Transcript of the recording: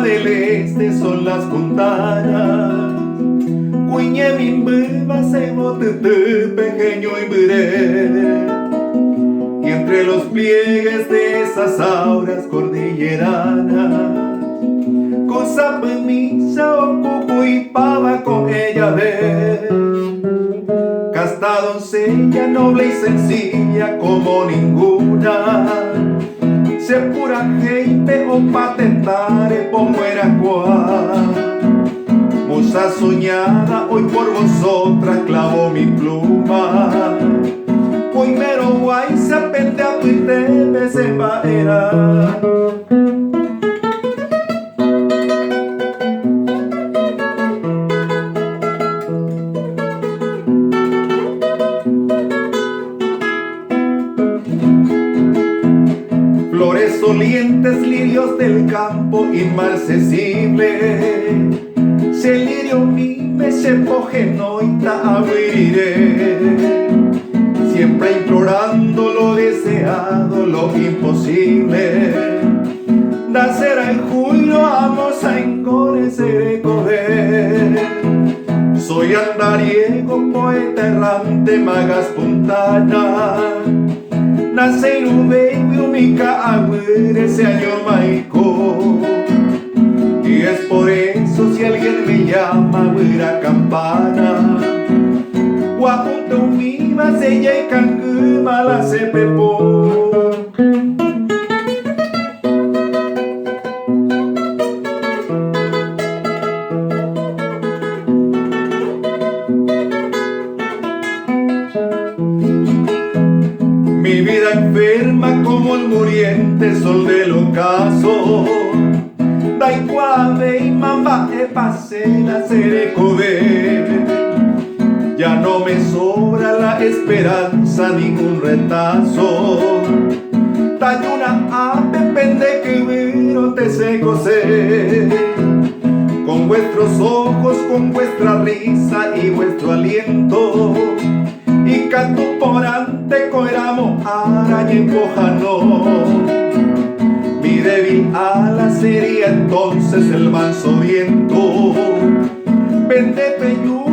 del este son las montañas. Cuñe mi mbuba se pequeño y buré. Y entre los pliegues de esas auras cordilleranas, cosa misa o cucuipaba con ella ver. Casta doncella, noble y sencilla como ninguna, se pura gente o patentare como era cual. Musa soñada, hoy por vosotras clavo mi pluma. Hoy mero guay se apende a tu tebe se va era. Flores olientes, lirios del campo inmarcesible. Si el lirio mime se pogenoita abriré, siempre implorando lo deseado, lo imposible. Nacerá en julio, vamos a engorecer coger. Soy andariego, poeta errante, magas puntana. Nace y umica agüere ese año maico. Y es por eso si alguien me llama huira campana. Guapunto mi masella y canguma la se pepo. Mi vida enferma como el muriente sol del ocaso. Daikuave y mamba e pasela serecove. Ya no me sobra la esperanza, ningún retazo. Tayuna ave pende que vino te se cose. Con vuestros ojos, con vuestra risa y vuestro aliento. Y canto por ante coeramo araña y cojano. Mi débil ala sería entonces el manso viento. Vende peyu